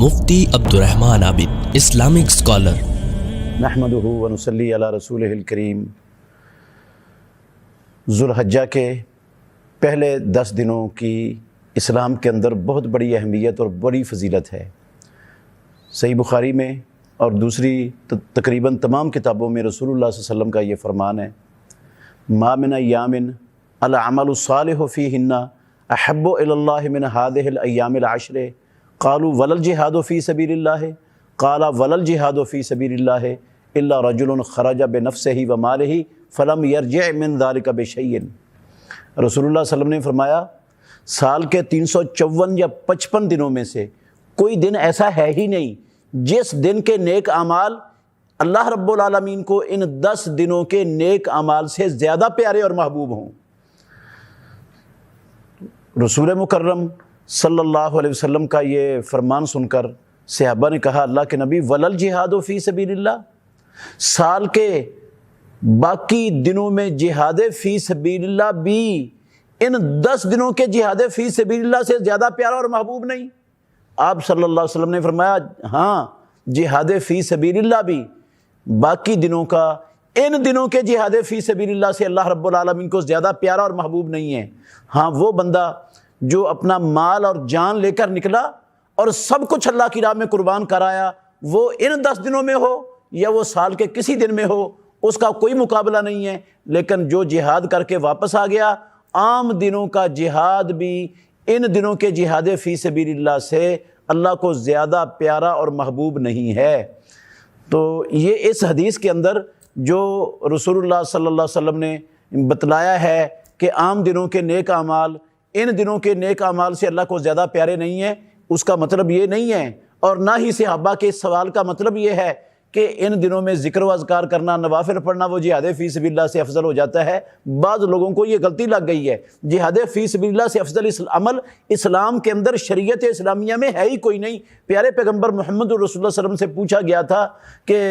مفتی عبدالرحمن عابد، Islamic scholar. نحمدہ ونصلی علی رسولہ الکریم۔ ذوالحجہ کے پہلے 10 دنوں کی اسلام کے اندر بہت بڑی اہمیت اور بڑی فضیلت ہے۔ صحیح بخاری میں اور دوسری تقریباً تمام کتابوں میں رسول اللہ صلی اللہ علیہ وسلم کا یہ فرمان ہے، ما من ایام العمل الصالح فیہن احب الی اللہ من ہذہ الایام العشر قالوا ولا الجہاد فی سبیل اللہ قال ولا الجہاد فی سبیل اللہ الا رجل خرج بنفسہ ومالہ فلم یرجع من ذلک بشیء۔ رسول اللہ صلی اللہ علیہ وسلم نے فرمایا سال کے 354 یا 55 دنوں میں سے کوئی دن ایسا ہے ہی نہیں جس دن کے نیک اعمال اللہ رب العالمین کو ان 10 دنوں کے نیک اعمال سے زیادہ پیارے اور محبوب ہوں۔ رسول مکرم صلی اللہ علیہ وسلم کا یہ فرمان سن کر صحابہ نے کہا اللہ کے نبی ولل جہاد فی سبیل اللہ، سال کے باقی دنوں میں جہاد فی سبیل اللہ بھی ان 10 دنوں کے جہاد فی سبیل اللہ سے زیادہ پیارا اور محبوب نہیں؟ آپ صلی اللہ علیہ وسلم نے فرمایا ہاں، جہاد فی سبیل اللہ بھی باقی دنوں کا ان دنوں کے جہاد فی سبیل اللہ سے اللہ رب العالمین کو زیادہ پیارا اور محبوب نہیں ہے۔ ہاں، وہ بندہ جو اپنا مال اور جان لے کر نکلا اور سب کچھ اللہ کی راہ میں قربان کرایا، وہ ان 10 دنوں میں ہو یا وہ سال کے کسی دن میں ہو، اس کا کوئی مقابلہ نہیں ہے۔ لیکن جو جہاد کر کے واپس آ گیا، عام دنوں کا جہاد بھی ان دنوں کے جہاد فی سبیل اللہ سے اللہ کو زیادہ پیارا اور محبوب نہیں ہے۔ تو یہ اس حدیث کے اندر جو رسول اللہ صلی اللہ علیہ وسلم نے بتلایا ہے کہ عام دنوں کے نیک اعمال ان دنوں کے نیک اعمال سے اللہ کو زیادہ پیارے نہیں ہیں، اس کا مطلب یہ نہیں ہے، اور نہ ہی صحابہ کے اس سوال کا مطلب یہ ہے کہ ان دنوں میں ذکر و اذکار کرنا، نوافل پڑھنا وہ جہاد فی سبیل اللہ سے افضل ہو جاتا ہے۔ بعض لوگوں کو یہ غلطی لگ گئی ہے، جہاد فی سبیل اللہ سے افضل عمل اسلام کے اندر شریعت اسلامیہ میں ہے ہی کوئی نہیں۔ پیارے پیغمبر محمد رسول اللہ صلی اللہ علیہ وسلم سے پوچھا گیا تھا کہ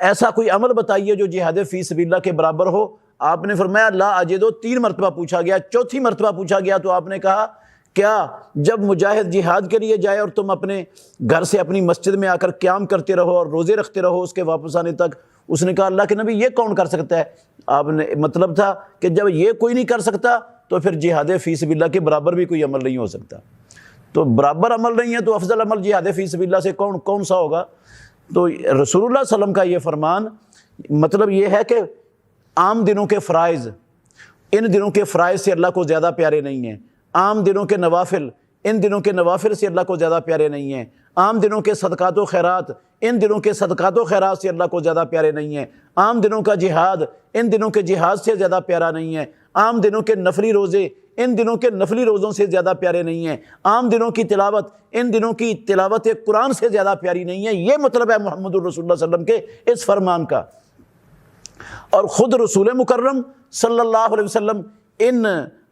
ایسا کوئی عمل بتائیے جو جہاد فی سبیل اللہ کے برابر ہو۔ آپ نے فرمایا لا اجدو، 3 مرتبہ پوچھا گیا، چوتھی مرتبہ پوچھا گیا تو آپ نے کہا کیا جب مجاہد جہاد کے لیے جائے اور تم اپنے گھر سے اپنی مسجد میں آ کر قیام کرتے رہو اور روزے رکھتے رہو اس کے واپس آنے تک؟ اس نے کہا اللہ کے نبی یہ کون کر سکتا ہے؟ آپ نے مطلب تھا کہ جب یہ کوئی نہیں کر سکتا تو پھر جہاد فی سبیل اللہ کے برابر بھی کوئی عمل نہیں ہو سکتا۔ تو برابر عمل نہیں ہے تو افضل عمل جہاد فی سبیل اللہ سے کون سا ہوگا؟ تو رسول اللہ صلی اللہ علیہ وسلم کا یہ فرمان مطلب یہ ہے کہ عام دنوں کے فرائض ان دنوں کے فرائض سے اللہ کو زیادہ پیارے نہیں ہیں، عام دنوں کے نوافل ان دنوں کے نوافل سے اللہ کو زیادہ پیارے نہیں ہیں، عام دنوں کے صدقات و خیرات ان دنوں کے صدقات و خیرات سے اللہ کو زیادہ پیارے نہیں ہیں، عام دنوں کا جہاد ان دنوں کے جہاد سے زیادہ پیارا نہیں ہے، عام دنوں کے نفلی روزے ان دنوں کے نفلی روزوں سے زیادہ پیارے نہیں ہیں، عام دنوں کی تلاوت ان دنوں کی تلاوت قرآن سے زیادہ پیاری نہیں ہے۔ یہ مطلب ہے محمد الرسول اللہ صلی اللہ علیہ وسلم کے اس فرمان کا۔ اور خود رسول مکرم صلی اللہ علیہ وسلم ان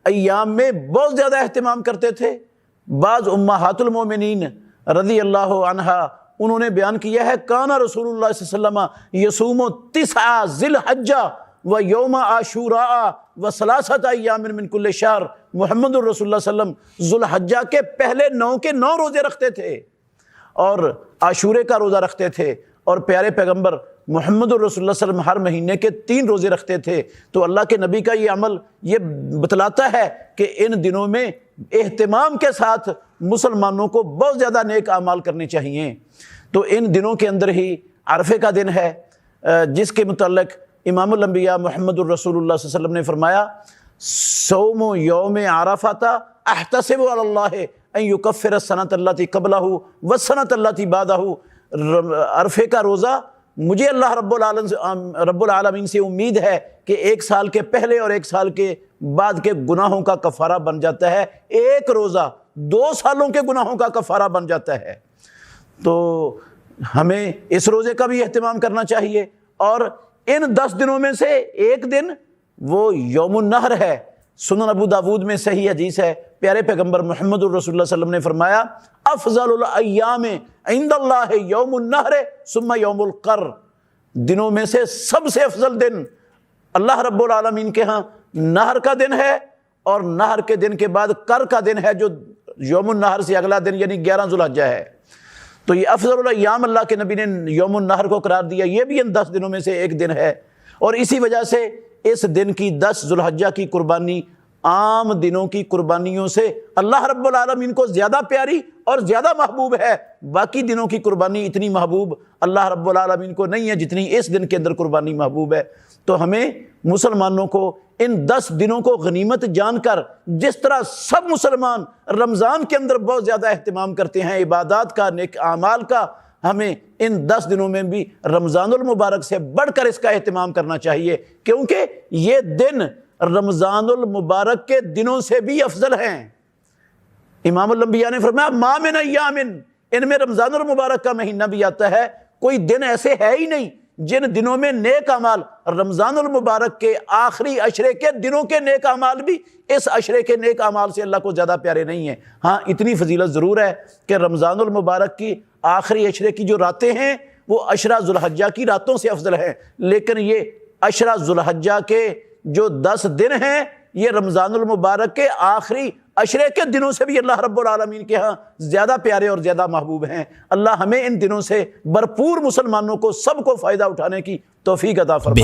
ایام میں بہت زیادہ اہتمام کرتے تھے۔ بعض امہات المومنین رضی اللہ عنہا انہوں نے بیان کیا ہے کانا رسول اللہ صلی اللہ علیہ وسلم یصوم 9 ذی الحجہ و یوم عاشوراء و 3 ایام من کل شہر۔ محمد الرسول اللہ صلی اللہ علیہ وسلم ذوالحجہ کے پہلے 9 کے 9 روزے رکھتے تھے اور عاشورے کا روزہ رکھتے تھے، اور پیارے پیغمبر محمد الرسول اللہ صلی اللہ علیہ وسلم ہر مہینے کے 3 روزے رکھتے تھے۔ تو اللہ کے نبی کا یہ عمل یہ بتلاتا ہے کہ ان دنوں میں اہتمام کے ساتھ مسلمانوں کو بہت زیادہ نیک اعمال کرنے چاہیے۔ تو ان دنوں کے اندر ہی عرفے کا دن ہے جس کے متعلق امام الانبیاء محمد الرسول اللہ صلی اللہ علیہ وسلم نے فرمایا صوم یوم عرفہ احتسب علی اللہ ان یکفر السنۃ التی قبلہ والسنۃ التی بعدہ۔ عرفے کا روزہ مجھے اللہ رب العالمین سے امید ہے کہ 1 سال کے پہلے اور 1 سال کے بعد کے گناہوں کا کفارہ بن جاتا ہے۔ ایک روزہ 2 سالوں کے گناہوں کا کفارہ بن جاتا ہے۔ تو ہمیں اس روزے کا بھی اہتمام کرنا چاہیے، اور ان 10 دنوں میں سے ایک دن وہ یوم النحر ہے۔ سنن ابو داود میں صحیح حدیث ہے، پیارے پیغمبر محمد الرسول اللہ صلی اللہ علیہ وسلم نے فرمایا افضل الایام عند اللہ یوم النحر ثم یوم القر۔ دنوں میں سے سب سے افضل دن اللہ رب العالمین کے ہاں نحر کا دن ہے، اور نحر کے دن کے بعد کر کا دن ہے جو یوم النحر سے اگلا دن یعنی 11 ذوالحجہ ہے۔ تو یہ افضل الایام اللہ کے نبی نے یوم النحر کو قرار دیا، یہ بھی ان 10 دنوں میں سے ایک دن ہے، اور اسی وجہ سے اس دن کی 10 ذو الحجہ کی قربانی عام دنوں کی قربانیوں سے اللہ رب العالمین کو زیادہ پیاری اور زیادہ محبوب ہے۔ باقی دنوں کی قربانی اتنی محبوب اللہ رب العالمین کو نہیں ہے جتنی اس دن کے اندر قربانی محبوب ہے۔ تو ہمیں مسلمانوں کو ان 10 دنوں کو غنیمت جان کر، جس طرح سب مسلمان رمضان کے اندر بہت زیادہ اہتمام کرتے ہیں عبادات کا، نیک اعمال کا، ہمیں ان 10 دنوں میں بھی رمضان المبارک سے بڑھ کر اس کا اہتمام کرنا چاہیے، کیونکہ یہ دن رمضان المبارک کے دنوں سے بھی افضل ہیں۔ امام الانبیاء نے فرمایا ما من ایام، ان میں رمضان المبارک کا مہینہ بھی آتا ہے، کوئی دن ایسے ہے ہی نہیں جن دنوں میں نیک اعمال، رمضان المبارک کے آخری عشرے کے دنوں کے نیک اعمال بھی اس عشرے کے نیک اعمال سے اللہ کو زیادہ پیارے نہیں ہیں۔ ہاں اتنی فضیلت ضرور ہے کہ رمضان المبارک کی آخری عشرے کی جو راتیں ہیں وہ عشرہ ذو الحجہ کی راتوں سے افضل ہیں، لیکن یہ عشرہ ذو الحجہ کے جو 10 دن ہیں یہ رمضان المبارک کے آخری عشرے کے دنوں سے بھی اللہ رب العالمین کے ہاں زیادہ پیارے اور زیادہ محبوب ہیں۔ اللہ ہمیں ان دنوں سے بھرپور مسلمانوں کو سب کو فائدہ اٹھانے کی توفیق عطا فرمائے۔